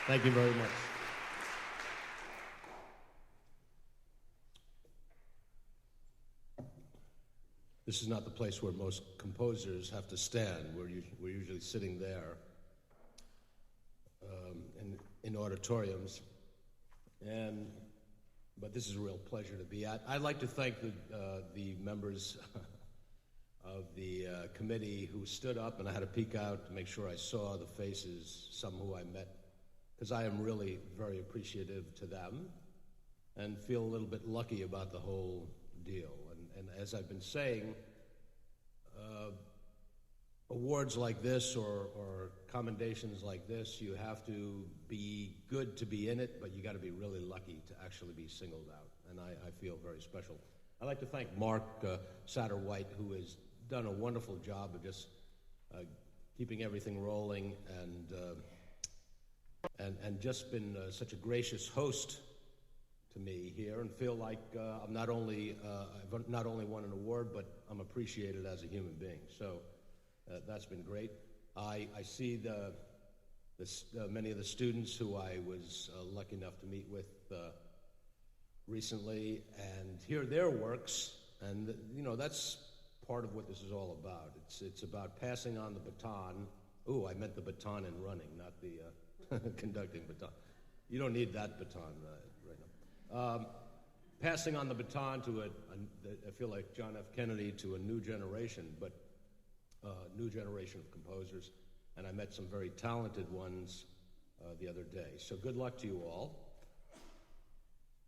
Thank you very much. This is not the place where most composers have to stand. We're usually sitting there in auditoriums, but this is a real pleasure to be at. I'd like to thank the members of the committee who stood up, and I had to peek out to make sure I saw the faces, some who I met, because I am really very appreciative to them and feel a little bit lucky about the whole deal. And as I've been saying, awards like this or commendations like this, you have to be good to be in it, but you got to be really lucky to actually be singled out, and I feel very special. I'd like to thank Mark Satterwhite, who has done a wonderful job of just keeping everything rolling and just been such a gracious host to me here, and feel like I've not only won an award, but I'm appreciated as a human being. So that's been great. I see many of the students who I was lucky enough to meet with recently and hear their works, and that's part of what this is all about. It's about passing on the baton. Ooh, I meant the baton in running, not the conducting baton. You don't need that baton right now. Passing on the baton to I feel like John F. Kennedy, to a new generation, but new generation of composers, and I met some very talented ones the other day. So good luck to you all.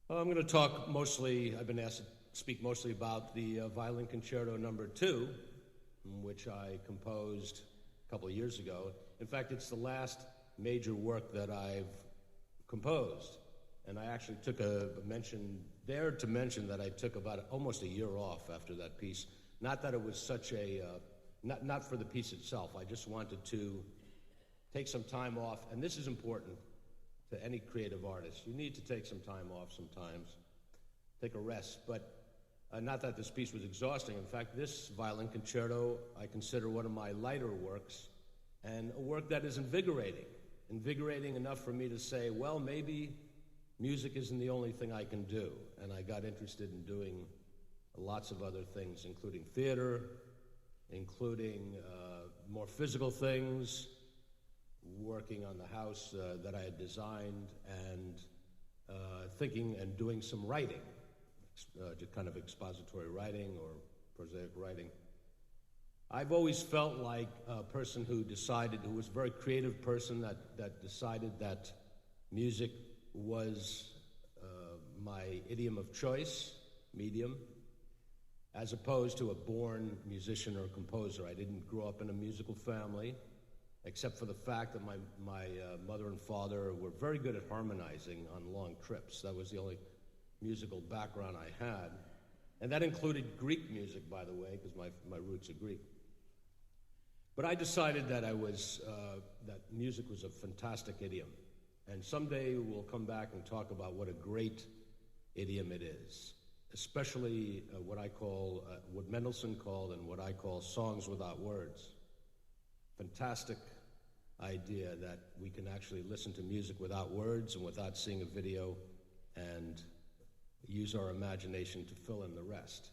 I'm going to talk mostly, I've been asked to speak mostly about the Violin Concerto No. 2, which I composed a couple of years ago. In fact, it's the last major work that I've composed. And I actually took dared to mention that I took about almost a year off after that piece. Not that it was such not for the piece itself. I just wanted to take some time off. And this is important to any creative artist. You need to take some time off sometimes, take a rest. But not that this piece was exhausting. In fact, this violin concerto I consider one of my lighter works, and a work that is invigorating enough for me to say, well, maybe music isn't the only thing I can do. And I got interested in doing lots of other things, including theater, including more physical things, working on the house that I had designed, and thinking and doing some writing, just kind of expository writing or prosaic writing. I've always felt like a person who was a very creative person that decided that music was my idiom of choice, medium, as opposed to a born musician or composer. I didn't grow up in a musical family, except for the fact that my mother and father were very good at harmonizing on long trips. That was the only musical background I had. And that included Greek music, by the way, because my roots are Greek. But I decided that that music was a fantastic idiom. And someday we'll come back and talk about what a great idiom it is, especially what Mendelssohn called and what I call songs without words. Fantastic idea that we can actually listen to music without words and without seeing a video and use our imagination to fill in the rest.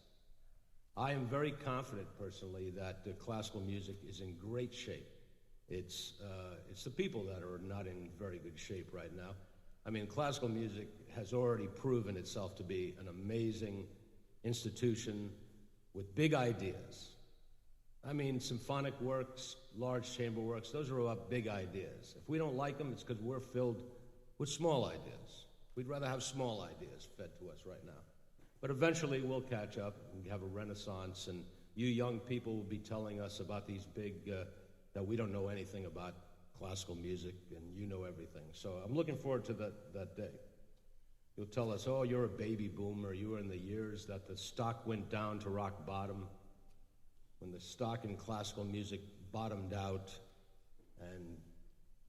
I am very confident personally that classical music is in great shape. It's the people that are not in very good shape right now. I mean, classical music has already proven itself to be an amazing institution with big ideas. I mean, symphonic works, large chamber works, those are about big ideas. If we don't like them, it's because we're filled with small ideas. We'd rather have small ideas fed to us right now. But eventually we'll catch up and have a renaissance, and you young people will be telling us about these big, that we don't know anything about classical music, and you know everything. So I'm looking forward to that day. You'll tell us, oh, you're a baby boomer. You were in the years that the stock went down to rock bottom, when the stock in classical music bottomed out, and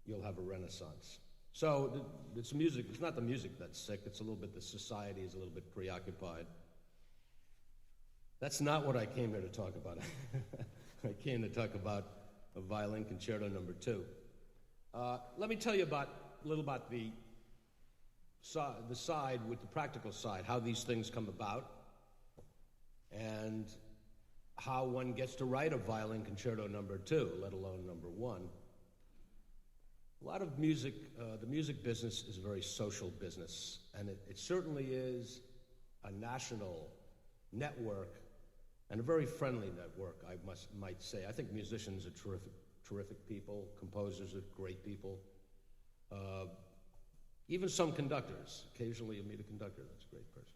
you'll have a renaissance. So it's music. It's not the music that's sick. It's a little bit the society is a little bit preoccupied. That's not what I came here to talk about. I came to talk about a Violin Concerto No. 2. Let me tell you about little about the side with the practical side, how these things come about, and how one gets to write a Violin Concerto No. 2, let alone No. 1. A lot of music, the music business is a very social business, and it certainly is a national network, and a very friendly network, I might say. I think musicians are terrific people, composers are great people. Even some conductors. Occasionally you meet a conductor, that's a great person.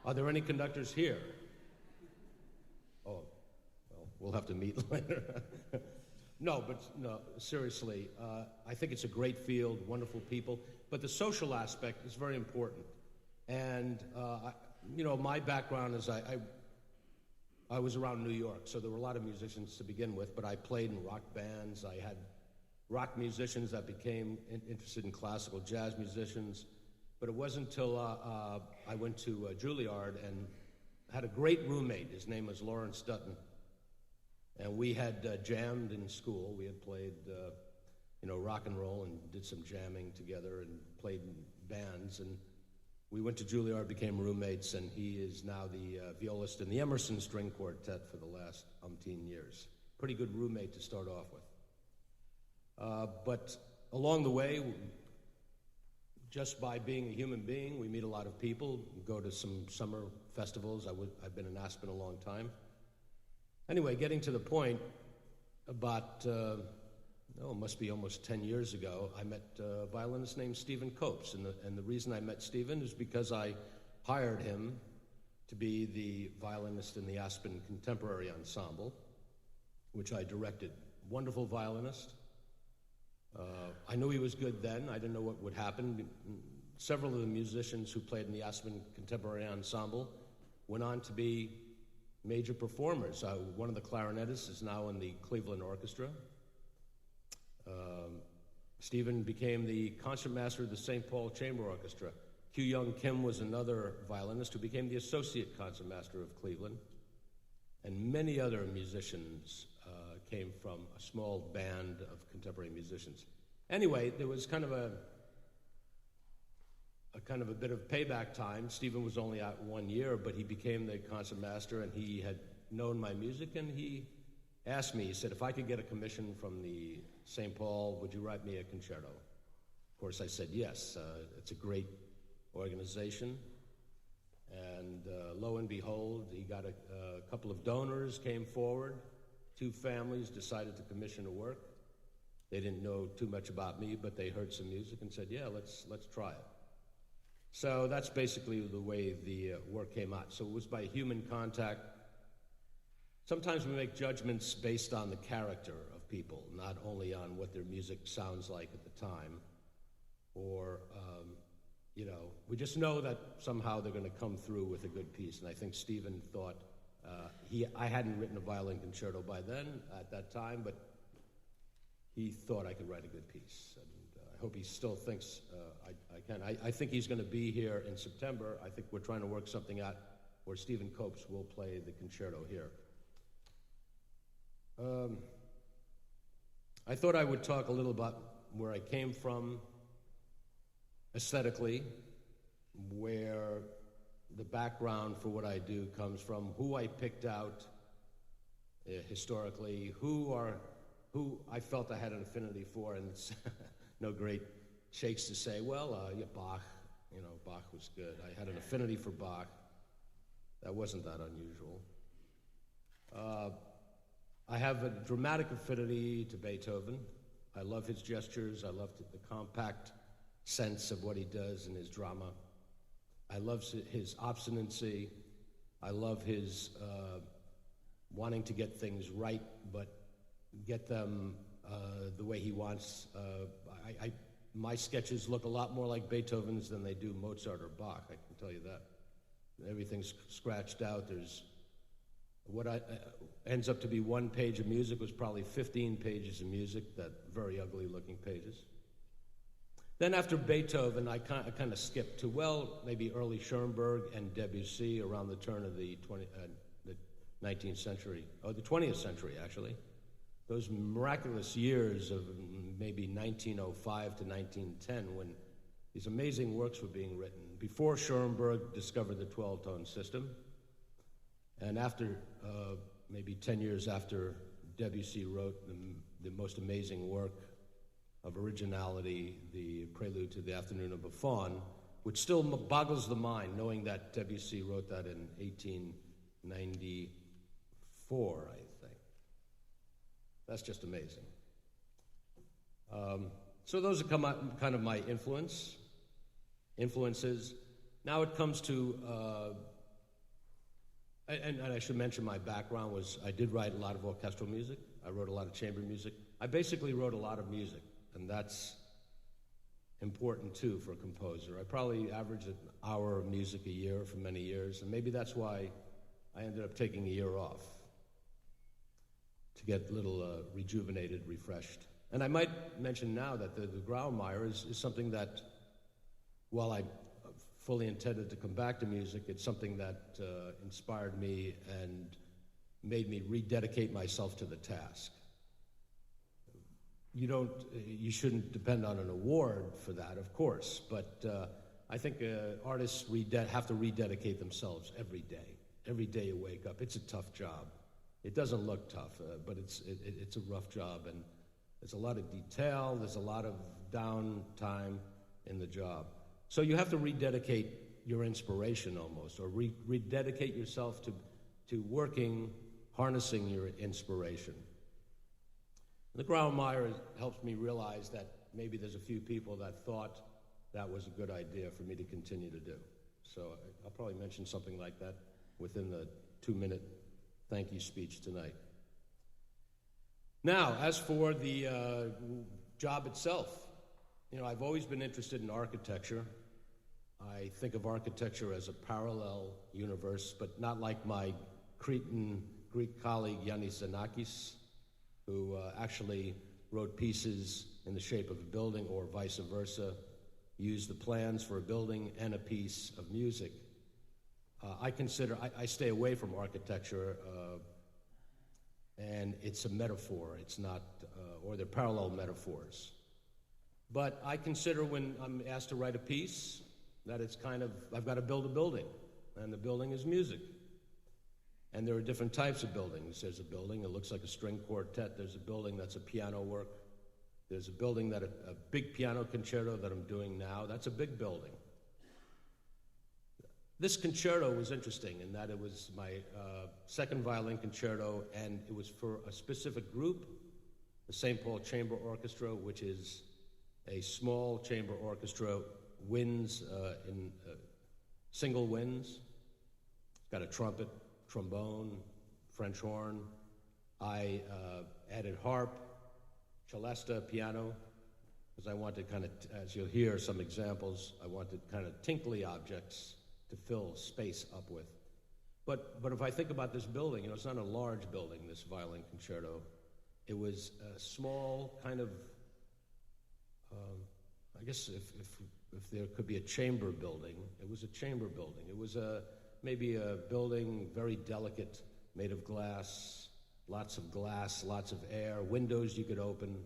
Are there any conductors here? Oh, well, we'll have to meet later. No, seriously, I think it's a great field, wonderful people, but the social aspect is very important. And, my background is I was around New York, so there were a lot of musicians to begin with, but I played in rock bands. I had rock musicians that became interested in classical jazz musicians, but it wasn't until I went to Juilliard and had a great roommate. His name was Lawrence Dutton. And we had jammed in school. We had played, rock and roll and did some jamming together and played in bands. And we went to Juilliard, became roommates, and he is now the violist in the Emerson String Quartet for the last umpteen years. Pretty good roommate to start off with. But along the way, just by being a human being, we meet a lot of people, go to some summer festivals. I've been in Aspen a long time. Anyway, getting to the point, about, it must be almost 10 years ago, I met a violinist named Stephen Copes. And the reason I met Stephen is because I hired him to be the violinist in the Aspen Contemporary Ensemble, which I directed. Wonderful violinist. I knew he was good then. I didn't know what would happen. Several of the musicians who played in the Aspen Contemporary Ensemble went on to be major performers. One of the clarinetists is now in the Cleveland Orchestra. Stephen became the concertmaster of the St. Paul Chamber Orchestra. Kyu Young Kim was another violinist who became the associate concertmaster of Cleveland. And many other musicians came from a small band of contemporary musicians. Anyway, there was kind of a bit of payback time. Stephen was only out 1 year, but he became the concertmaster, and he had known my music, and he asked me, he said, if I could get a commission from the St. Paul, would you write me a concerto? Of course, I said yes. It's a great organization. And lo and behold, he got a couple of donors came forward. 2 families decided to commission a work. They didn't know too much about me, but they heard some music and said, yeah, let's try it. So that's basically the way the work came out. So it was by human contact. Sometimes we make judgments based on the character of people, not only on what their music sounds like at the time, or, we just know that somehow they're going to come through with a good piece. And I think Stephen thought, I hadn't written a violin concerto by then, at that time, but he thought I could write a good piece. And I hope he still thinks I can. I think he's going to be here in September. I think we're trying to work something out where Stephen Copes will play the concerto here. I thought I would talk a little about where I came from aesthetically, where the background for what I do comes from, who I picked out historically, who I felt I had an affinity for, and it's no great shakes to say, Bach, Bach was good. I had an affinity for Bach. That wasn't that unusual. I have a dramatic affinity to Beethoven. I love his gestures. I love the compact sense of what he does in his drama. I love his obstinacy. I love his wanting to get things right, but get them the way he wants. My sketches look a lot more like Beethoven's than they do Mozart or Bach, I can tell you that. Everything's scratched out. There's what ends up to be 1 page of music was probably 15 pages of music, that very ugly looking pages. Then after Beethoven, I kind of skipped to, maybe early Schoenberg and Debussy around the turn of the 19th century, or the 20th century, actually. Those miraculous years of maybe 1905 to 1910 when these amazing works were being written, before Schoenberg discovered the 12-tone system, and after, maybe 10 years after Debussy wrote the most amazing work of originality, the Prelude to the Afternoon of a Faun, which still boggles the mind, knowing that Debussy wrote that in 1894, I think. That's just amazing. So those are kind of my influences. Now it comes to, and I should mention my background was I did write a lot of orchestral music. I wrote a lot of chamber music. I basically wrote a lot of music, and that's important too for a composer. I probably averaged an hour of music a year for many years, and maybe that's why I ended up taking a year off to get a little rejuvenated, refreshed. And I might mention now that the Grawemeyer is something that, while I fully intended to come back to music, it's something that inspired me and made me rededicate myself to the task. You shouldn't depend on an award for that, of course, but I think artists have to rededicate themselves every day. Every day you wake up. It's a tough job. It doesn't look tough, but it's a rough job, and there's a lot of detail, there's a lot of downtime in the job. So you have to rededicate your inspiration almost, or rededicate yourself to working, harnessing your inspiration. The Grawemeyer helps me realize that maybe there's a few people that thought that was a good idea for me to continue to do. So I'll probably mention something like that within the 2-minute thank you speech tonight. Now, as for the job itself, I've always been interested in architecture. I think of architecture as a parallel universe, but not like my Cretan Greek colleague Giannis Xenakis, who actually wrote pieces in the shape of a building, or vice versa, used the plans for a building and a piece of music. I stay away from architecture, and it's a metaphor. It's not, or they're parallel metaphors. But I consider when I'm asked to write a piece that it's I've got to build a building, and the building is music. And there are different types of buildings. There's a building that looks like a string quartet. There's a building that's a piano work. There's a building that a big piano concerto that I'm doing now. That's a big building. This concerto was interesting in that it was my second violin concerto, and it was for a specific group, the St. Paul Chamber Orchestra, which is a small chamber orchestra, winds in single winds. It's got a trumpet, trombone, French horn. I added harp, celesta, piano, because I wanted as you'll hear some examples, I wanted tinkly objects to fill space up with. But if I think about this building, it's not a large building, this violin concerto. It was a small I guess if there could be a chamber building, it was a chamber building. It was maybe a building, very delicate, made of glass, lots of air, windows you could open.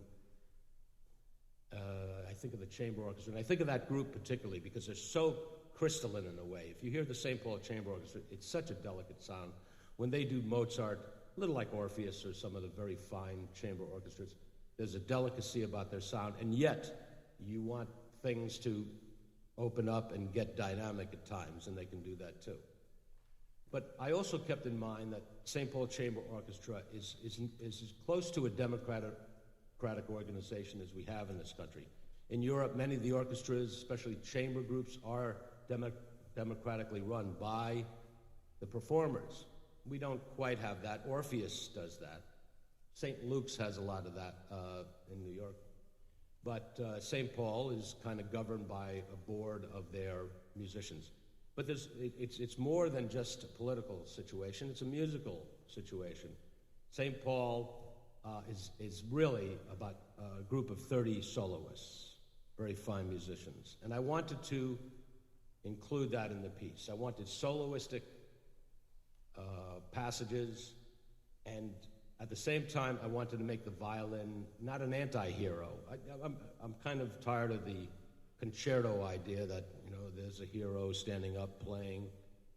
I think of the chamber orchestra, and I think of that group particularly because they're so crystalline in a way. If you hear the St. Paul Chamber Orchestra, it's such a delicate sound. When they do Mozart, a little like Orpheus or some of the very fine chamber orchestras, there's a delicacy about their sound, and yet you want things to open up and get dynamic at times, and they can do that too. But I also kept in mind that St. Paul Chamber Orchestra is as close to a democratic organization as we have in this country. In Europe, many of the orchestras, especially chamber groups, are democratically run by the performers. We don't quite have that. Orpheus does that. St. Luke's has a lot of that in New York. But St. Paul is governed by a board of their musicians. But it's more than just a political situation. It's a musical situation. St. Paul is really about a group of 30 soloists, very fine musicians. And I wanted to include that in the piece. I wanted soloistic passages, and At the same time, I wanted to make the violin not an anti-hero. I'm kind of tired of the concerto idea that, there's a hero standing up playing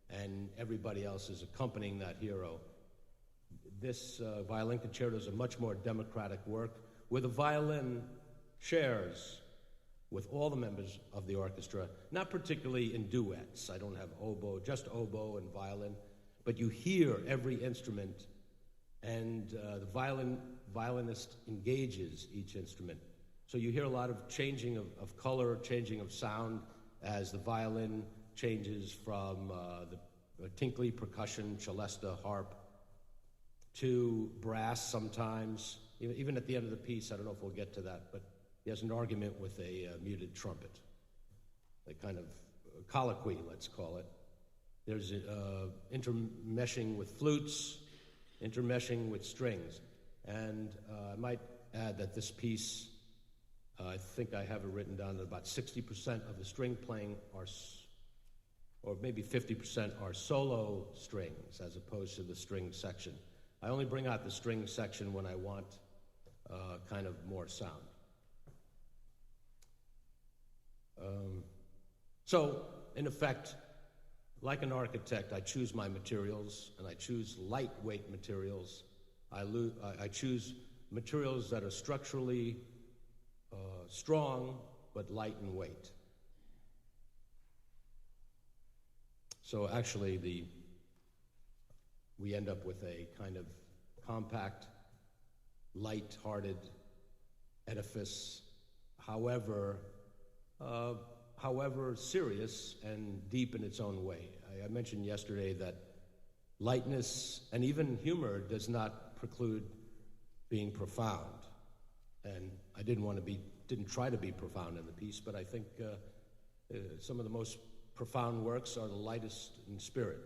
and everybody else is accompanying that hero. This violin concerto is a much more democratic work where the violin shares with all the members of the orchestra, not particularly in duets. I don't have oboe, just oboe and violin, but you hear every instrument, and the violinist engages each instrument. So you hear a lot of changing of color, changing of sound as the violin changes from the tinkly percussion, celesta, harp, to brass sometimes. Even at the end of the piece, I don't know if we'll get to that, but he has an argument with a muted trumpet, a kind of colloquy, let's call it. There's intermeshing with flutes, intermeshing with strings. And I might add that this piece, I think I have it written down that about 60% of the string playing or maybe 50% are solo strings as opposed to the string section. I only bring out the string section when I want kind of more sound. So, in effect, like an architect, I choose my materials, and I choose lightweight materials. I choose materials that are structurally strong, but light in weight. So actually, we end up with a kind of compact, light-hearted edifice, however serious and deep in its own way. I mentioned yesterday that lightness and even humor does not preclude being profound. And I didn't try to be profound in the piece, but I think some of the most profound works are the lightest in spirit.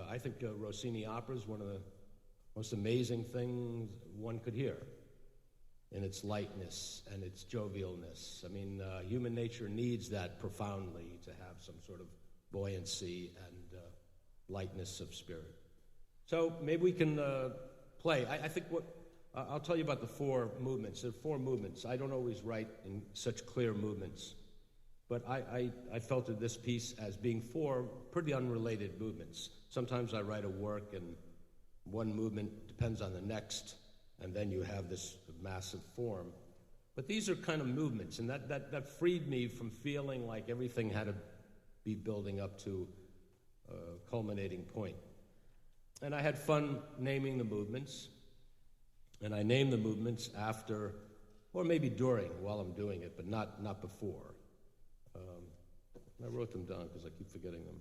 I think Rossini opera is one of the most amazing things one could hear in its lightness and its jovialness. I mean, human nature needs that profoundly to have some sort of buoyancy and lightness of spirit. So maybe we can play. I think I'll tell you about the four movements. There are four movements. I don't always write in such clear movements, but I felt of this piece as being four pretty unrelated movements. Sometimes I write a work and one movement depends on the next, and then you have this massive form. But these are kind of movements, and that freed me from feeling like everything had to be building up to a culminating point. And I had fun naming the movements, and I name the movements after, or maybe during, while I'm doing it, but not before. I wrote them down because I keep forgetting them.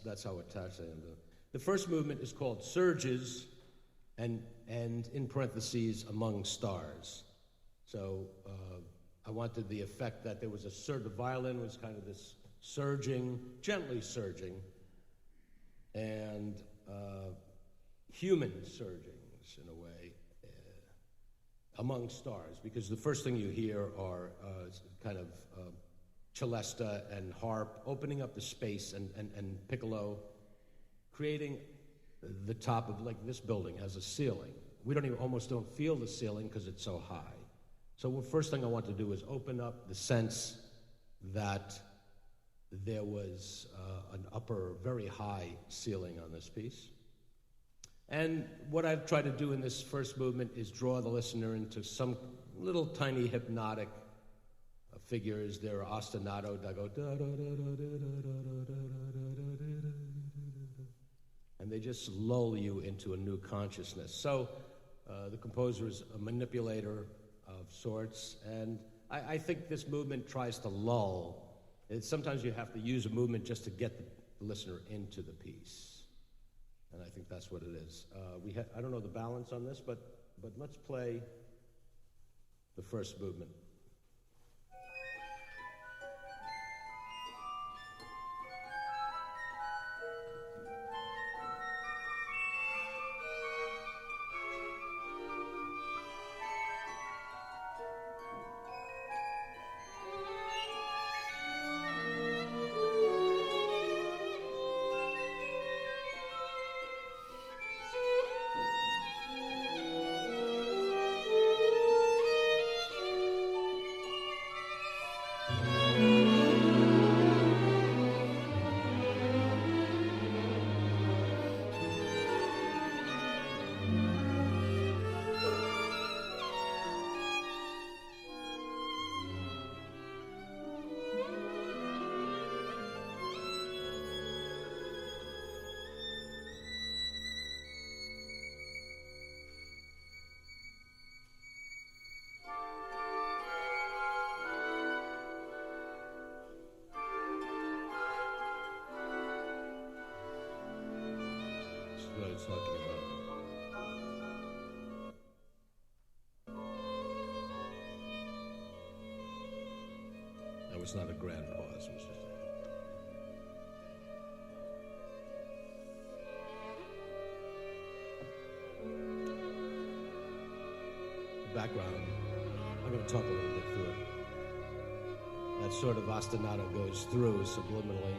That's how attached I am to them. The first movement is called Surges, and in parentheses, Among Stars. So I wanted the effect that there was the violin was kind of this surging, gently surging, and human surgings in a way, among stars, because the first thing you hear are kind of celesta and harp, opening up the space, and piccolo, creating the top of, like, this building has a ceiling. We almost don't feel the ceiling because it's so high. So the first thing I want to do is open up the sense that there was an upper, very high ceiling on this piece. And what I've tried to do in this first movement is draw the listener into some little tiny hypnotic figures. There are ostinato that go da da da da da da da da, and they just lull you into a new consciousness. So the composer is a manipulator of sorts, and I think this movement tries to lull. Sometimes you have to use a movement just to get the listener into the piece. And I think that's what it is. I don't know the balance on this, but let's play the first movement. it's not a grand pause. It's just background. I'm going to talk a little bit through it. That sort of ostinato goes through subliminally.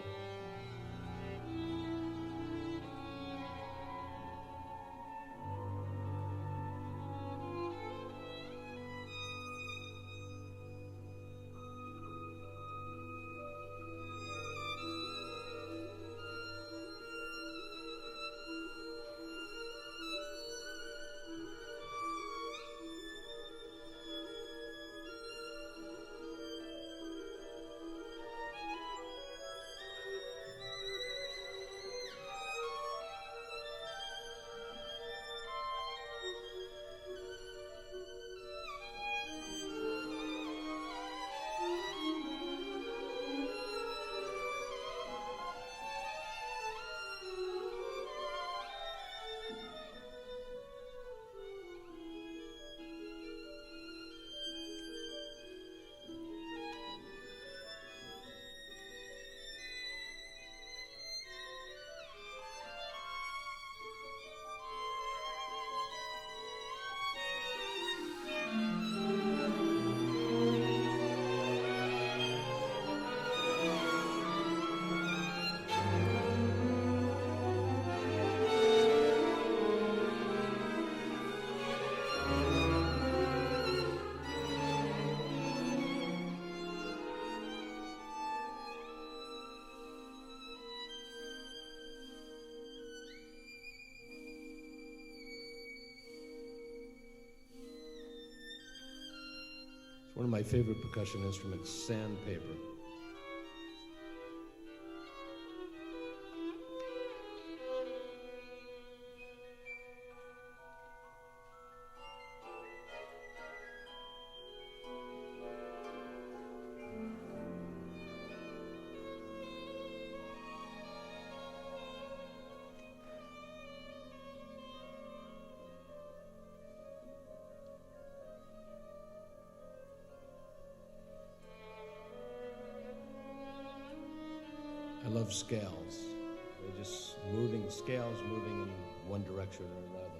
One of my favorite percussion instruments, sandpaper. I love scales. They're just scales moving in one direction or another.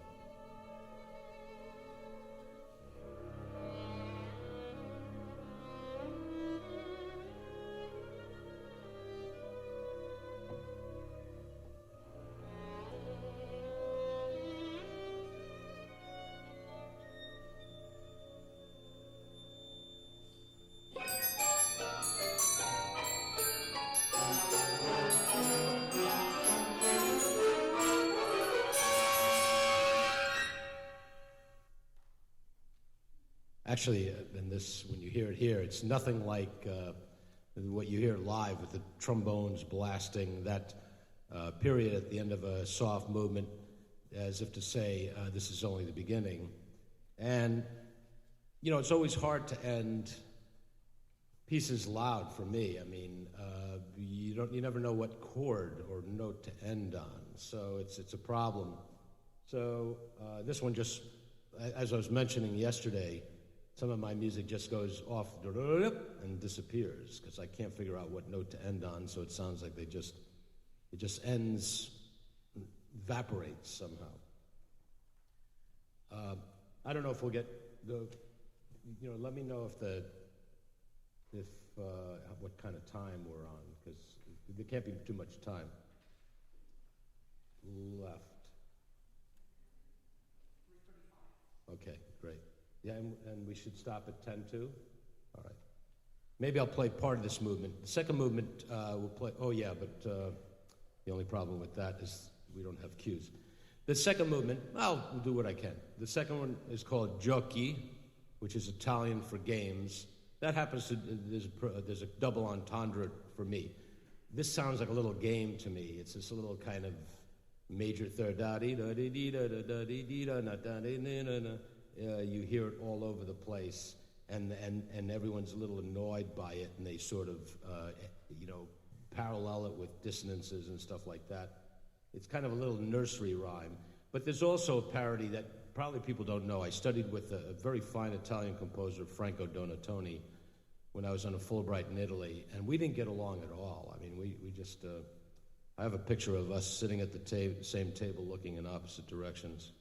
Actually, in this, when you hear it here, it's nothing like what you hear live with the trombones blasting, that period at the end of a soft movement, as if to say, this is only the beginning. And, you know, it's always hard to end pieces loud for me. I mean, you never know what chord or note to end on, so it's a problem. So this one just, as I was mentioning yesterday, some of my music just goes off and disappears because I can't figure out what note to end on, so it sounds like it just ends, evaporates somehow. I don't know if we'll get let me know what kind of time we're on, because there can't be too much time left. 3:35. Okay, great. Yeah, and we should stop at 10 too? All right. Maybe I'll play part of this movement. The second movement we'll play, but the only problem with that is we don't have cues. The second movement, I'll do what I can. The second one is called giochi, which is Italian for games. That happens to, there's a double entendre for me. This sounds like a little game to me. It's this little kind of major third, you hear it all over the place, and everyone's a little annoyed by it, and they sort of, parallel it with dissonances and stuff like that. It's kind of a little nursery rhyme. But there's also a parody that probably people don't know. I studied with a very fine Italian composer, Franco Donatoni, when I was on a Fulbright in Italy, and we didn't get along at all. I mean, we just, I have a picture of us sitting at the same table looking in opposite directions.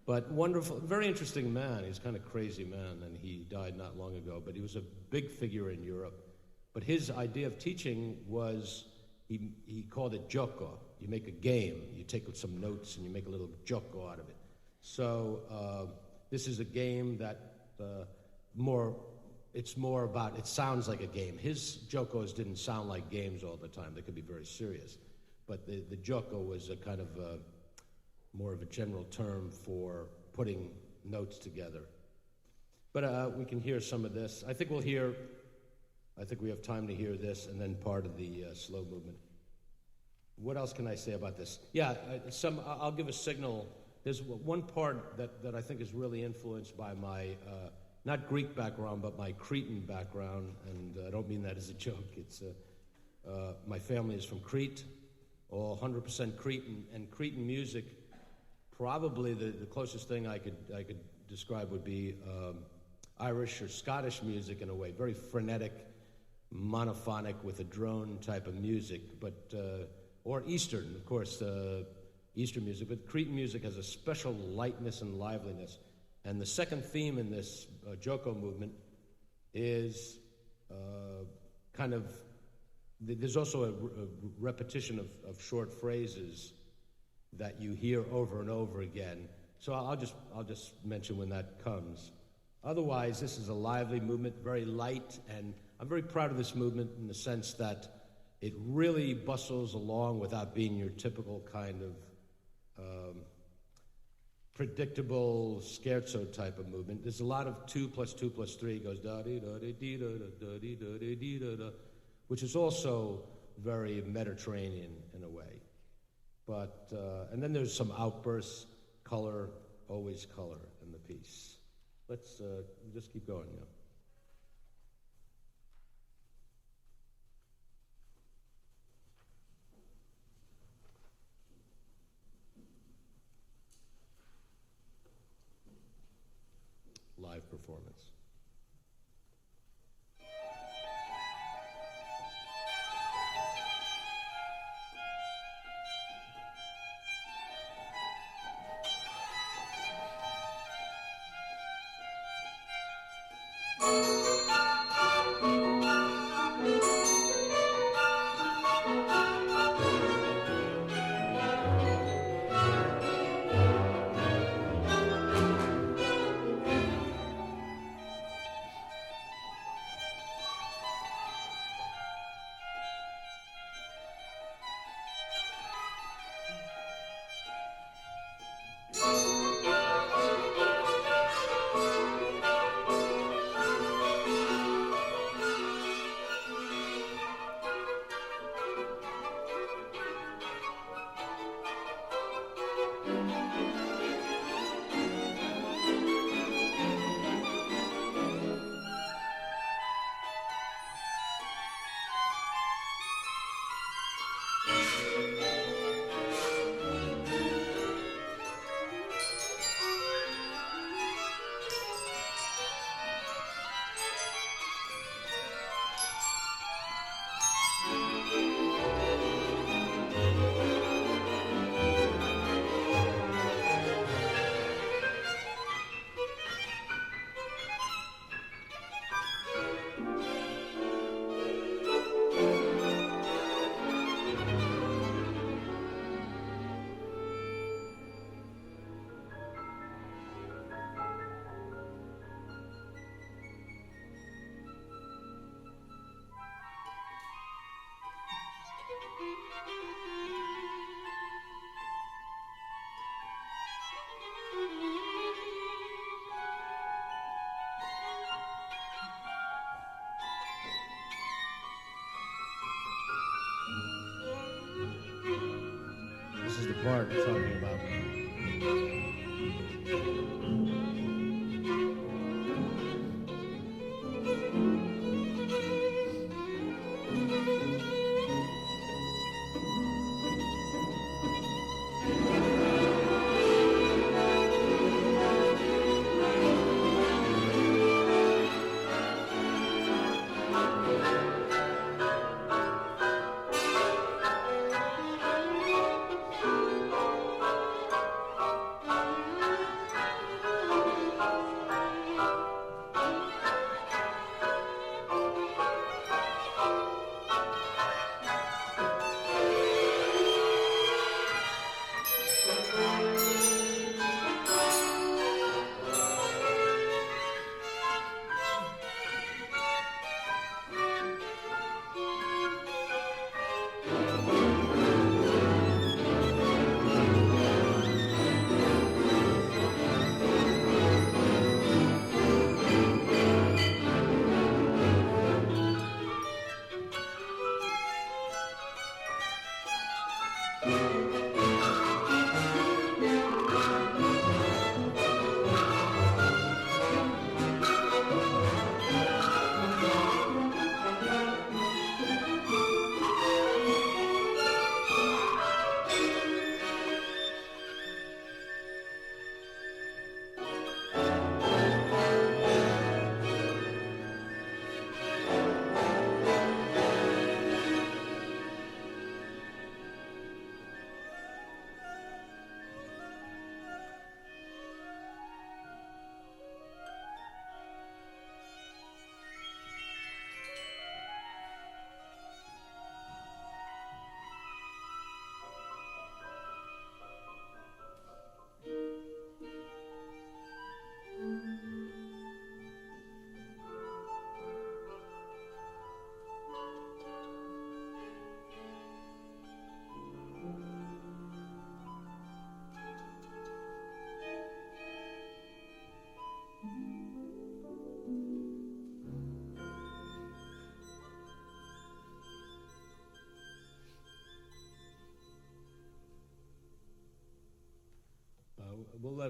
But wonderful, very interesting man. He's kind of crazy man, and he died not long ago, but he was a big figure in Europe. But his idea of teaching was, he called it gioco. You make a game, you take some notes, and you make a little gioco out of it. So this is a game that it's more about, it sounds like a game. His giocos didn't sound like games all the time. They could be very serious. But the gioco was a kind of more of a general term for putting notes together. But we can hear some of this. I think we have time to hear this, and then part of the slow movement. What else can I say about this? Yeah, I'll give a signal. There's one part that I think is really influenced by my, not Greek background, but my Cretan background, and I don't mean that as a joke. It's my family is from Crete, all 100% Cretan, and Cretan music, probably the closest thing I could describe would be Irish or Scottish music in a way, very frenetic, monophonic with a drone type of music, but or Eastern, of course, Eastern music, but Cretan music has a special lightness and liveliness. And the second theme in this Joko movement is there's also a repetition of short phrases that you hear over and over again. So I'll just mention when that comes. Otherwise, this is a lively movement, very light, and I'm very proud of this movement in the sense that it really bustles along without being your typical kind of predictable scherzo type of movement. There's a lot of 2 + 2 + 3 goes da-dee-da-da-da-dee-da-da-da-dee-da-da, which is also very Mediterranean in a way. But and then there's some outbursts, color, always color in the piece. Let's just keep going now. Live performance. This is the part I'm talking about.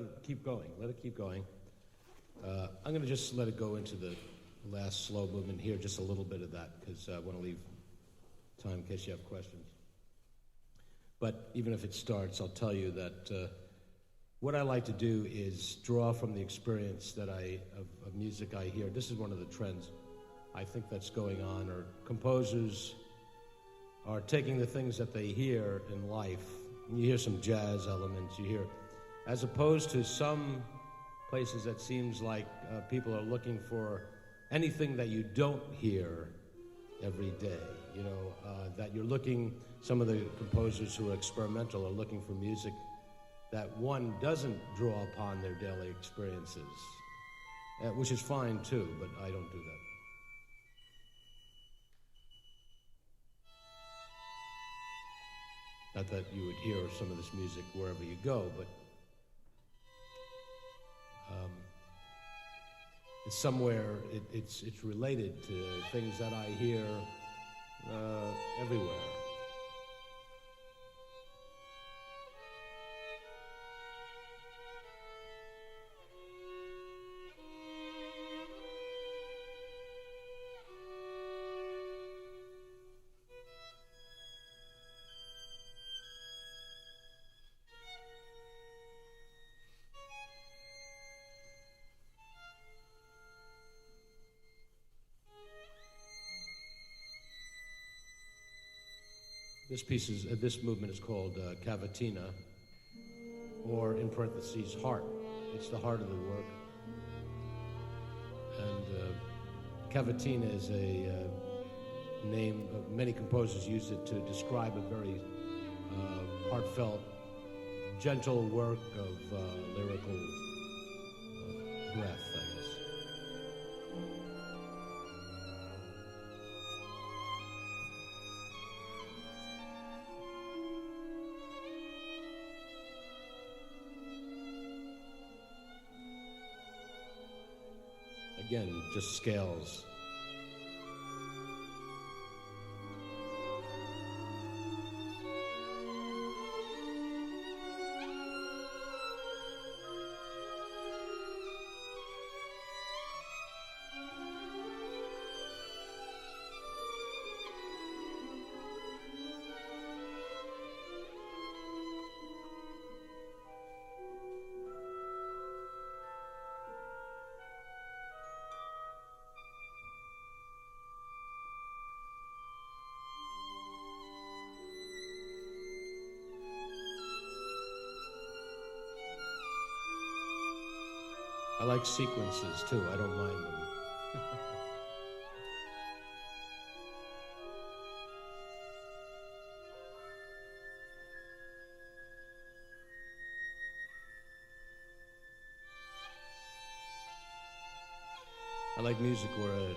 it keep going. Let it keep going. I'm going to just let it go into the last slow movement here, just a little bit of that, because I want to leave time in case you have questions. But even if it starts, I'll tell you that what I like to do is draw from the experience that of music I hear. This is one of the trends I think that's going on, or composers are taking the things that they hear in life. And you hear some jazz elements, you hear, as opposed to some places that seems like people are looking for anything that you don't hear every day. You know, that you're looking, some of the composers who are experimental are looking for music that one doesn't draw upon their daily experiences, which is fine too, but I don't do that. Not that you would hear some of this music wherever you go, but it's somewhere, it's related to things that I hear everywhere. This movement is called cavatina, or in parentheses, heart. It's the heart of the work. And cavatina is a name, many composers use it to describe a very heartfelt, gentle work of lyrical breath, I guess. Again, just scales. I like sequences too, I don't mind them. I like music where a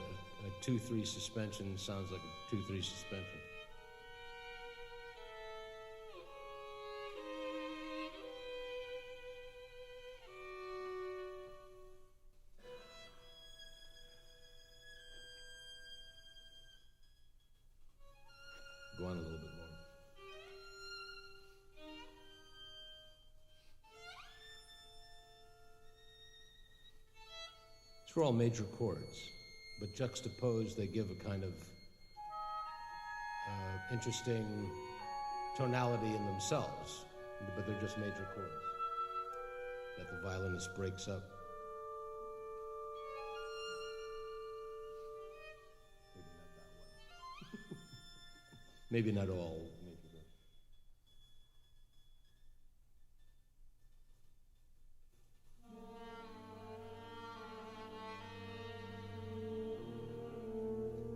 2-3 suspension sounds like a 2-3 suspension. Go on a little bit more. These are all major chords, but juxtaposed, they give a kind of interesting tonality in themselves, but they're just major chords that the violinist breaks up. Maybe not all.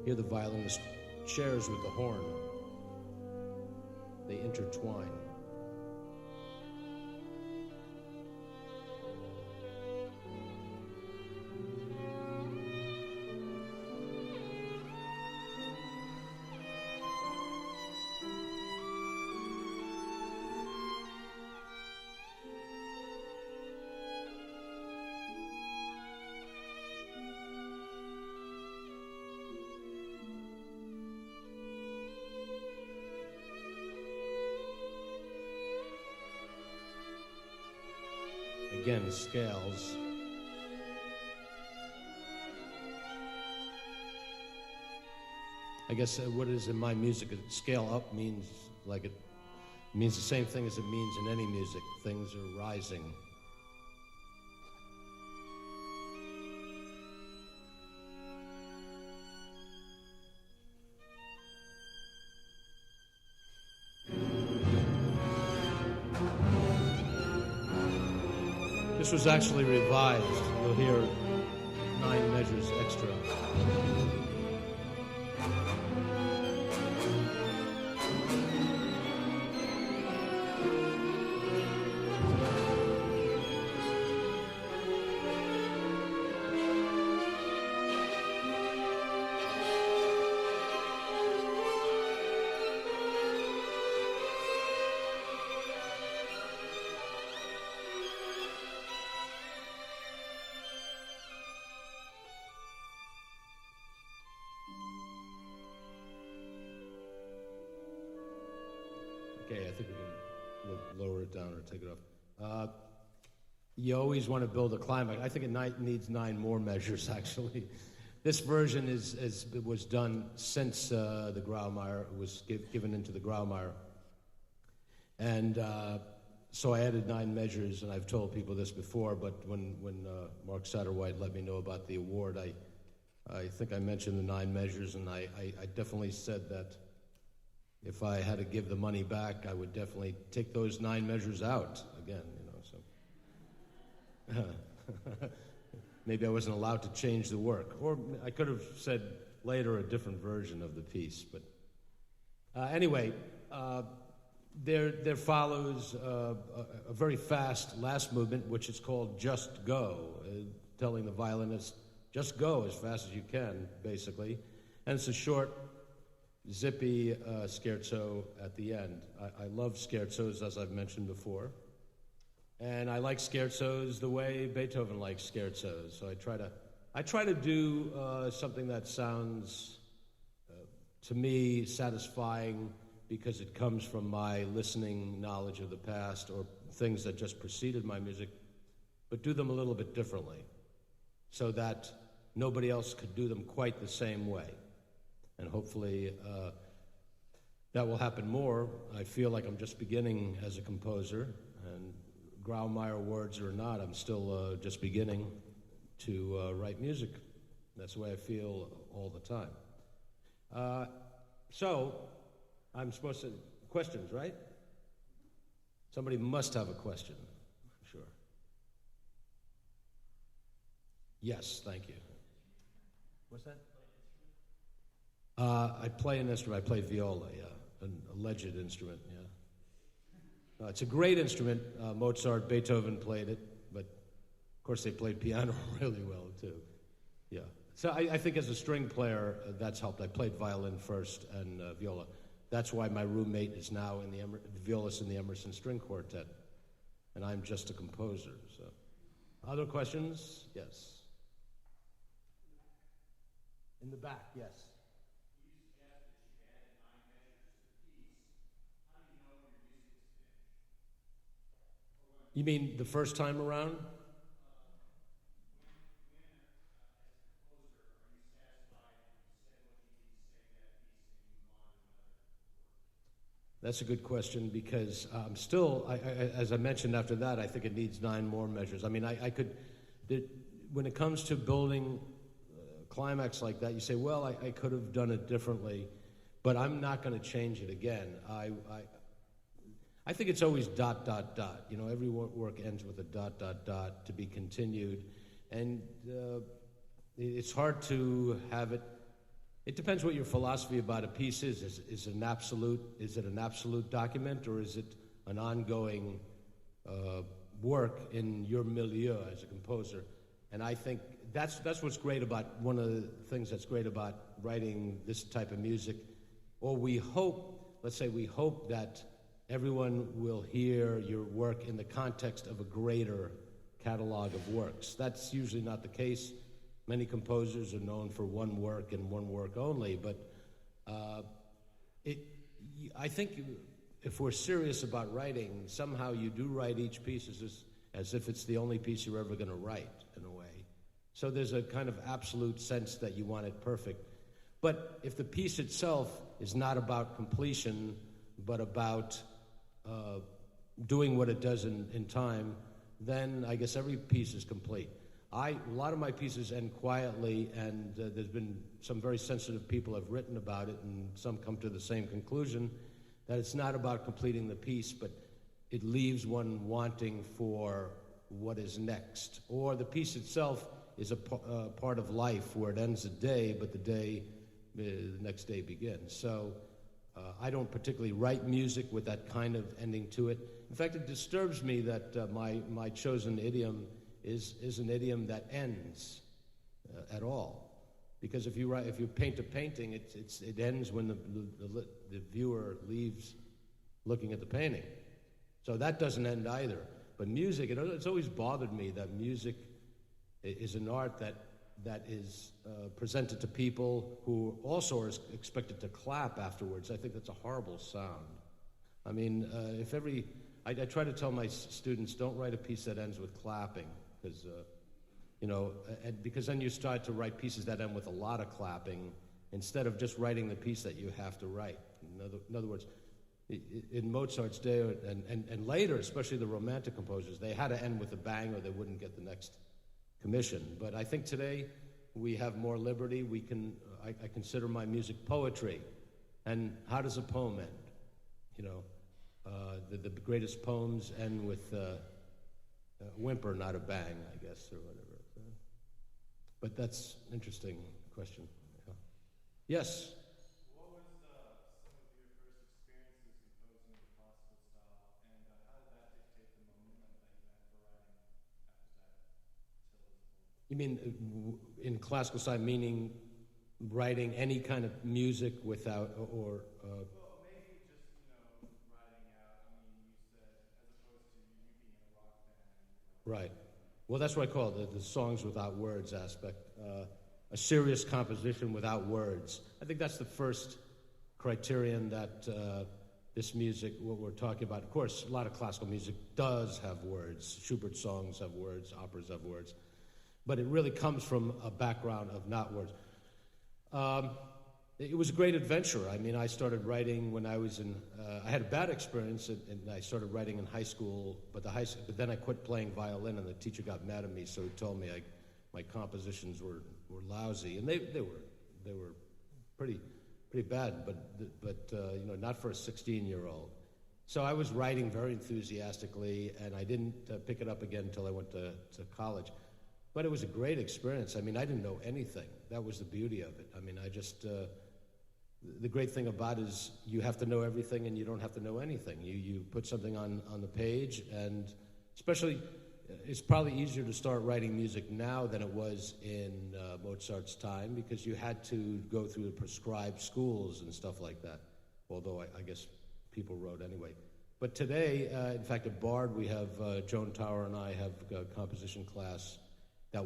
Here the violinist shares with the horn. They intertwine. again, scales. I guess what it is in my music, scale up means it means the same thing as it means in any music. Things are rising. This was actually revised. You'll hear 9 measures extra. Okay, I think we can lower it down or take it off. You always want to build a climax. I think it needs 9 more measures, actually. This version was done since the Grawemeyer was given into the Grawemeyer. And so I added 9 measures, and I've told people this before, but when Mark Satterwhite let me know about the award, I think I mentioned the 9 measures, and I definitely said that if I had to give the money back, I would definitely take those 9 measures out again, so. Maybe I wasn't allowed to change the work. Or I could have said later a different version of the piece. But anyway, there follows a very fast last movement, which is called Just Go, telling the violinist, just go as fast as you can, basically. And it's a short, zippy scherzo at the end. I love scherzos, as I've mentioned before. And I like scherzos the way Beethoven likes scherzos. So I try to do something that sounds, to me, satisfying because it comes from my listening knowledge of the past or things that just preceded my music, but do them a little bit differently so that nobody else could do them quite the same way. And hopefully that will happen more. I feel like I'm just beginning as a composer, and Grawemeyer Awards or not, I'm still just beginning to write music. That's the way I feel all the time. So, I'm supposed to, questions, right? Somebody must have a question, I'm sure. Yes, thank you. What's that? I play an instrument. I play viola, yeah, an alleged instrument, yeah. It's a great instrument. Mozart, Beethoven played it, but of course they played piano really well too. Yeah. So I think as a string player, that's helped. I played violin first and viola. That's why my roommate is now in the violist in the Emerson String Quartet, and I'm just a composer. So, other questions? Yes. In the back, yes. You mean the first time around? That's a good question because still, as I mentioned after that, I think it needs 9 more measures. I mean, when it comes to building climax like that, you say, well, I could have done it differently, but I'm not going to change it again. I think it's always ... You know, every work ends with a ... to be continued. And it's hard to have it. It depends what your philosophy about a piece is. Is it an absolute document, or is it an ongoing work in your milieu as a composer? And I think that's what's great about, one of the things that's great about writing this type of music. Or we hope that everyone will hear your work in the context of a greater catalog of works. That's usually not the case. Many composers are known for one work and one work only, but I think if we're serious about writing, somehow you do write each piece as if it's the only piece you're ever going to write, in a way. So there's a kind of absolute sense that you want it perfect. But if the piece itself is not about completion, but about doing what it does in time, then I guess every piece is complete. A lot of my pieces end quietly, and there's been some very sensitive people have written about it, and some come to the same conclusion, that it's not about completing the piece, but it leaves one wanting for what is next. Or the piece itself is a part of life where it ends a day, but the next day begins. So I don't particularly write music with that kind of ending to it. In fact, it disturbs me that my chosen idiom is an idiom that ends at all. Because if you paint a painting, it ends when the viewer leaves looking at the painting. So that doesn't end either. But music, it's always bothered me that music is an art that is presented to people who also are expected to clap afterwards. I think that's a horrible sound. I mean, I try to tell my students, don't write a piece that ends with clapping, because because then you start to write pieces that end with a lot of clapping instead of just writing the piece that you have to write. In other words, in Mozart's day and later, especially the Romantic composers, they had to end with a bang or they wouldn't get the next commission. But I think today we have more liberty. I consider my music poetry. And how does a poem end? The greatest poems end with a whimper, not a bang, I guess, or whatever. But that's an interesting question. Yeah. Yes? What was some of your first experiences composing the classical style, and how did that dictate the momentum that you had for writing after that till this point? You mean in classical style, meaning writing any kind of music without, or... Well, maybe just, writing out, you said, as opposed to you being in a rock band. Right. Well, that's what I call the songs without words aspect. A serious composition without words. I think that's the first criterion that this music, what we're talking about. Of course, a lot of classical music does have words. Schubert's songs have words, operas have words. But it really comes from a background of not words. It was a great adventure. I mean, I started writing when I was I had a bad experience, and I started writing in high school, but then I quit playing violin, and the teacher got mad at me, so he told me my compositions were lousy, and they were pretty bad, but not for a 16-year-old. So I was writing very enthusiastically, and I didn't pick it up again until I went to college. But it was a great experience. I mean, I didn't know anything. That was the beauty of it. I mean, the great thing about it is you have to know everything and you don't have to know anything. You put something on the page, and especially, it's probably easier to start writing music now than it was in Mozart's time, because you had to go through the prescribed schools and stuff like that, although I guess people wrote anyway. But today, in fact, at Bard, we have, Joan Tower and I have a composition class that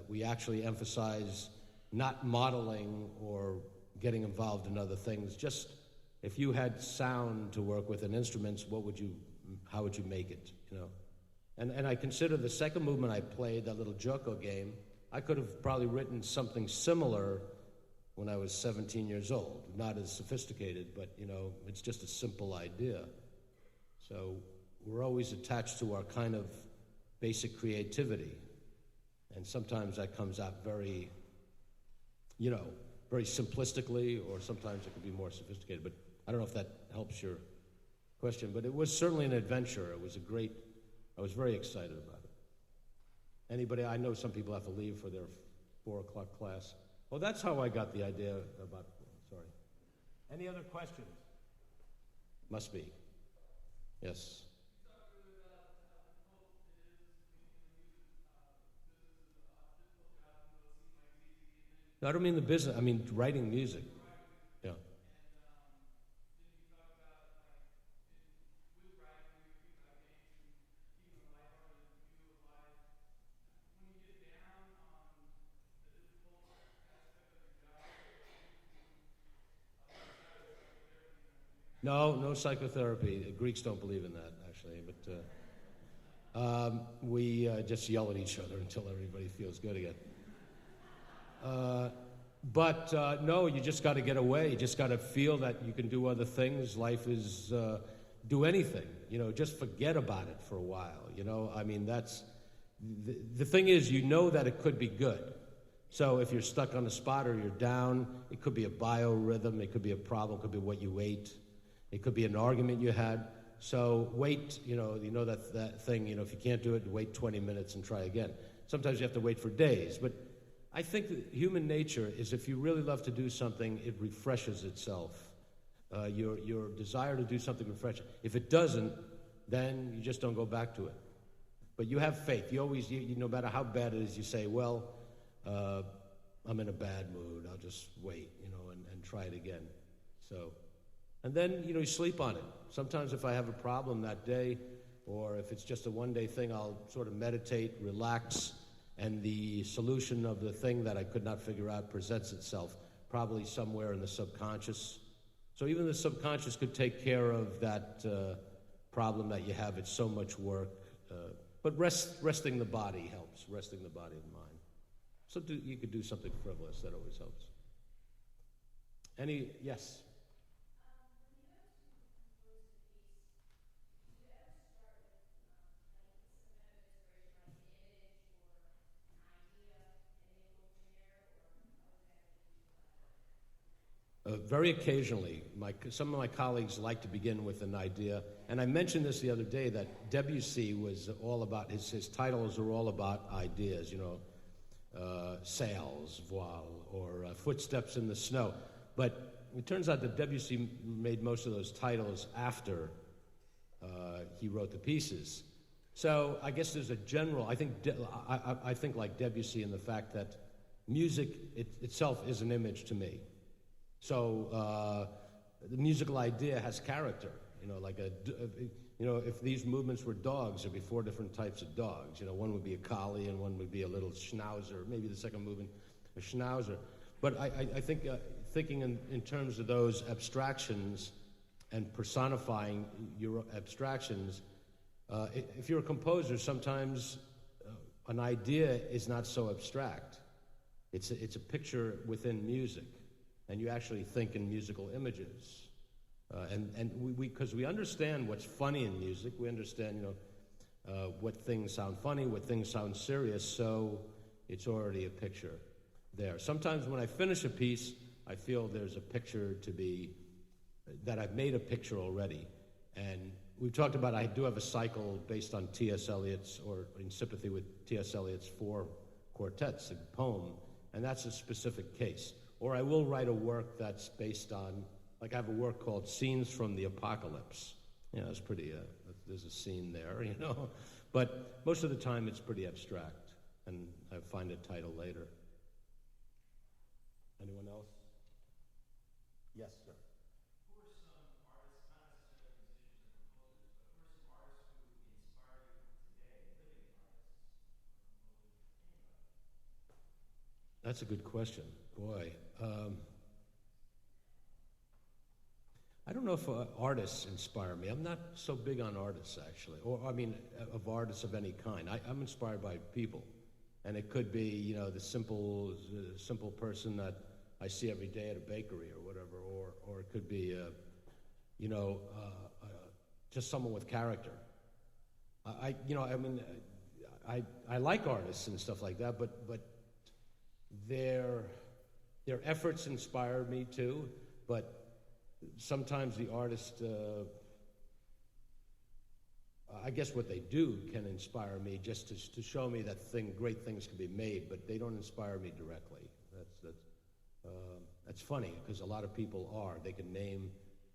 we actually emphasize not modeling or getting involved in other things. Just if you had sound to work with and instruments, how would you make it? And I consider the second movement I played, that little Joko game, I could have probably written something similar when I was 17 years old. Not as sophisticated, but it's just a simple idea. So we're always attached to our kind of basic creativity. And sometimes that comes out very, very simplistically, or sometimes it can be more sophisticated. But I don't know if that helps your question. But it was certainly an adventure. I was very excited about it. Anybody, I know some people have to leave for their 4 o'clock class. Well, that's how I got the idea about, sorry. Any other questions? Must be. Yes. No, I don't mean the business. I mean writing music. Yeah. No psychotherapy. Greeks don't believe in that, actually. But We just yell at each other until everybody feels good again. No, you just got to get away. You just got to feel that you can do other things. Life is do anything. Just forget about it for a while. That's the thing is, that it could be good. So if you're stuck on a spot or you're down, it could be a biorhythm. It could be a problem. It could be what you ate. It could be an argument you had. So wait. That thing. If you can't do it, wait 20 minutes and try again. Sometimes you have to wait for days, but I think that human nature is if you really love to do something, it refreshes itself. Your desire to do something refreshes. If it doesn't, then you just don't go back to it. But you have faith. You always, no matter how bad it is, you say, well, I'm in a bad mood. I'll just wait, and try it again. So, and then, you sleep on it. Sometimes if I have a problem that day, or if it's just a one-day thing, I'll sort of meditate, relax, and the solution of the thing that I could not figure out presents itself, probably somewhere in the subconscious. So even the subconscious could take care of that problem that you have. It's so much work. But resting the body helps, resting the body and mind. So you could do something frivolous. That always helps. Yes? Very occasionally, some of my colleagues like to begin with an idea, and I mentioned this the other day that Debussy was all about, his titles are all about ideas, Sails, Voile, or Footsteps in the Snow. But it turns out that Debussy made most of those titles after he wrote the pieces. So I guess there's a general, I think like Debussy in the fact that music itself is an image to me. So the musical idea has character, if these movements were dogs, there'd be 4 different types of dogs. One would be a collie and one would be a little schnauzer, maybe the second movement, a schnauzer. But I think thinking in terms of those abstractions and personifying your abstractions, if you're a composer, sometimes an idea is not so abstract. It's a picture within music. And you actually think in musical images, and because we understand what's funny in music, we understand what things sound funny, what things sound serious. So it's already a picture there. Sometimes when I finish a piece, I feel there's a picture that I've made a picture already. And we've talked about I do have a cycle based on T.S. Eliot's, or in sympathy with T.S. Eliot's 4 quartets, a poem, and that's a specific case. Or I will write a work that's based on, like I have a work called Scenes from the Apocalypse. It's pretty, there's a scene there, But most of the time it's pretty abstract, and I find a title later. Anyone else? Yes, sir. Who are some artists, not necessarily musicians or composers, but who are some artists who inspire you today, living artists, or composers, anybody? That's a good question. Boy. I don't know if artists inspire me. I'm not so big on artists, actually, of artists of any kind. I'm inspired by people, and it could be, the simple person that I see every day at a bakery or whatever, or it could be, just someone with character. I like artists and stuff like that, but their efforts inspire me too, but sometimes the artist, I guess what they do can inspire me just to show me that great things can be made, but they don't inspire me directly. That's funny, because a lot of people they can name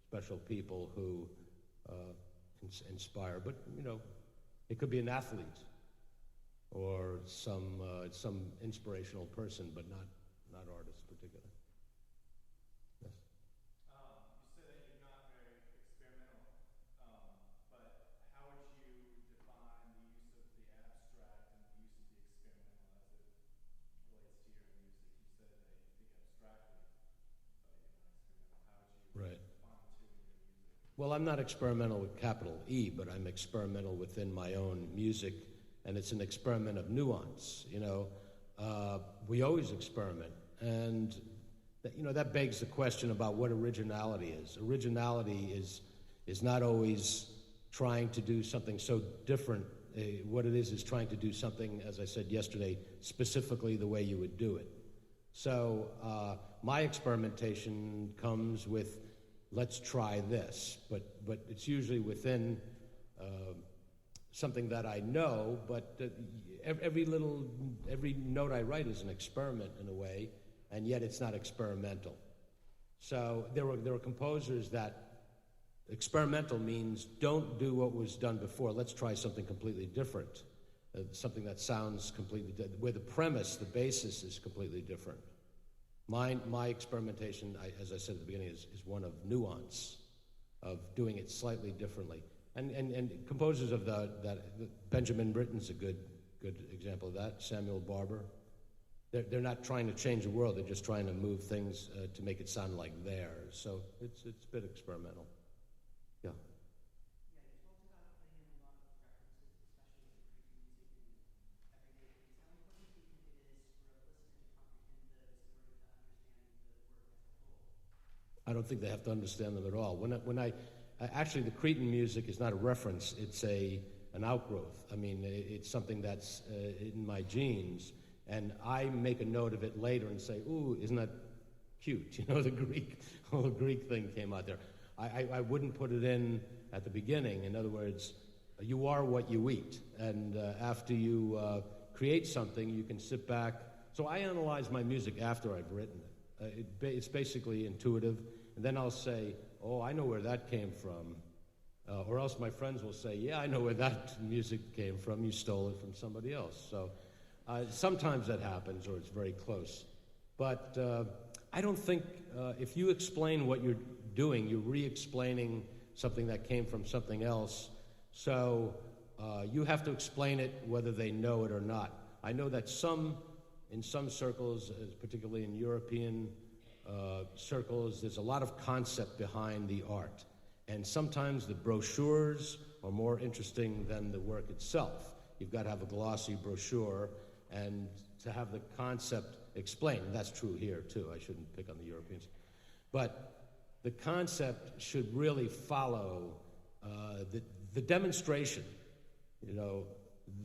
special people who inspire, but it could be an athlete or some inspirational person, but not artist particularly. Yes. You said that you're not very experimental, but how would you define the use of the abstract and the use of the experimental as it relates to your music? You said that you think abstractly, but you're not experimental. How would you Right. define the two in your music? Well, I'm not experimental with capital E, but I'm experimental within my own music, and it's an experiment of nuance. We always experiment, and that begs the question about what originality is. Originality is not always trying to do something so different. What it is trying to do something, as I said yesterday, specifically the way you would do it. So my experimentation comes with, let's try this, but it's usually within something that I know, but every note I write is an experiment in a way, and yet it's not experimental. So there were composers that experimental means don't do what was done before, let's try something completely different, something that sounds completely different, where the premise, the basis is completely different. My experimentation, as I said at the beginning, is one of nuance, of doing it slightly differently. And composers of Benjamin Britten's a good example of that, Samuel Barber. They're not trying to change the world, they're just trying to move things to make it sound like theirs. So it's a bit experimental. Yeah. Yeah, you talked about putting in a lot of references, especially with Greek music and everyday things. How important do you think it is for a listener to comprehend those in order to understand the work as a whole? I don't think they have to understand them at all. Actually, the Cretan music is not a reference, it's an outgrowth. I mean, it's something that's in my genes, and I make a note of it later and say, ooh, isn't that cute? The whole Greek thing came out there. I wouldn't put it in at the beginning. In other words, you are what you eat. And after you create something, you can sit back. So I analyze my music after I've written it. It's basically intuitive. And then I'll say, oh, I know where that came from. Or else my friends will say, yeah, I know where that music came from. You stole it from somebody else. So sometimes that happens, or it's very close. But I don't think if you explain what you're doing, you're re-explaining something that came from something else. So you have to explain it whether they know it or not. I know that in some circles, particularly in European circles, there's a lot of concept behind the art. And sometimes the brochures are more interesting than the work itself. You've got to have a glossy brochure and to have the concept explained. And that's true here, too. I shouldn't pick on the Europeans. But the concept should really follow the demonstration. The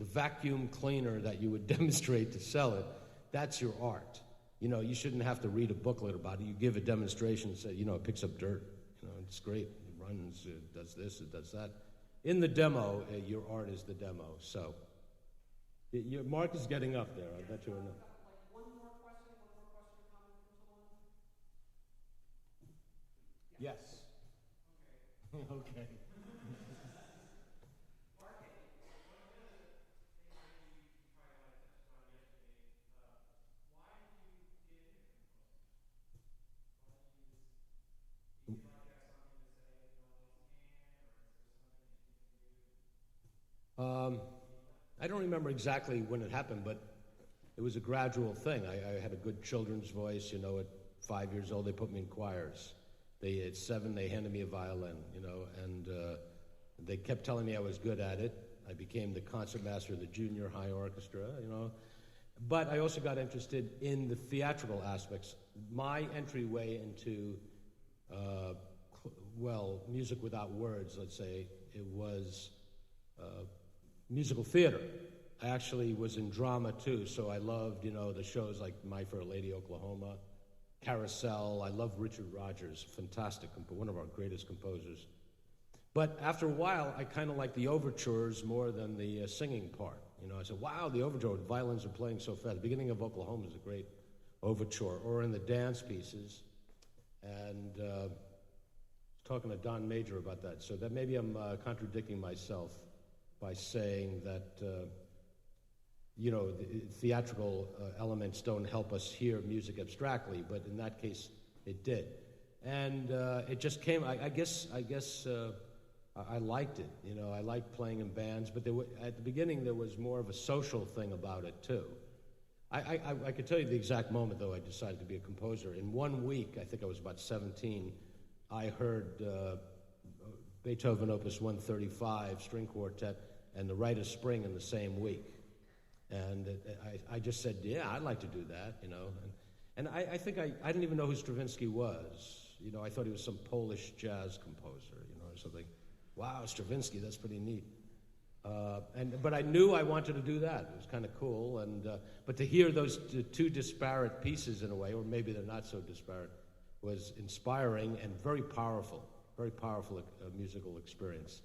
vacuum cleaner that you would demonstrate to sell it, that's your art. You shouldn't have to read a booklet about it. You give a demonstration and say, it picks up dirt. It's great. It runs, it does this, it does that. In the demo, your art is the demo. So, your mark is getting up there. I bet you are not. One more question or comment from someone? Yes. Okay. I don't remember exactly when it happened, but it was a gradual thing. I had a good children's voice, at 5 years old they put me in choirs. At 7 they handed me a violin, and they kept telling me I was good at it. I became the concertmaster of the junior high orchestra, But I also got interested in the theatrical aspects. My entryway into, music without words, let's say, it was musical theater. I actually was in drama too, so I loved, the shows like My Fair Lady, Oklahoma, Carousel. I love Richard Rodgers, fantastic, one of our greatest composers. But after a while, I kind of liked the overtures more than the singing part. I said, wow, the overture, the violins are playing so fast. The beginning of Oklahoma is a great overture, or in the dance pieces. And I was talking to Don Major about that, so that maybe I'm contradicting myself by saying that, the theatrical elements don't help us hear music abstractly, but in that case, it did. And it just came, I guess I liked it. I liked playing in bands, but at the beginning, there was more of a social thing about it, too. I could tell you the exact moment, though, I decided to be a composer. In 1 week, I think I was about 17, I heard Beethoven Opus 135 string quartet and the Rite of Spring in the same week. And I just said, yeah, I'd like to do that, you know. And I think I didn't even know who Stravinsky was. You know, I thought he was some Polish jazz composer, you know, or something. Wow, Stravinsky, that's pretty neat. But I knew I wanted to do that. It was kind of cool. But to hear those two disparate pieces in a way, or maybe they're not so disparate, was inspiring and very powerful musical experience.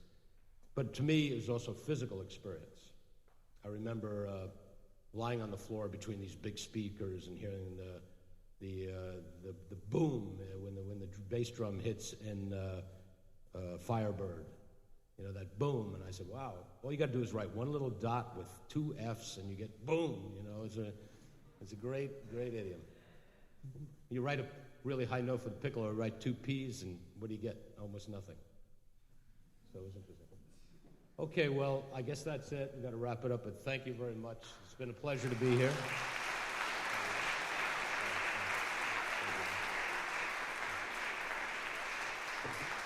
But to me, it was also a physical experience. I remember lying on the floor between these big speakers and hearing the boom when the bass drum hits in Firebird. You know, that boom, and I said, wow, all you got to do is write one little dot with two F's and you get boom, you know. It's a great idiom. You write a really high note for the piccolo, write two P's, and what do you get? Almost nothing. So it was interesting. Okay, well, I guess that's it. We've got to wrap it up, but thank you very much. It's been a pleasure to be here. Thank you.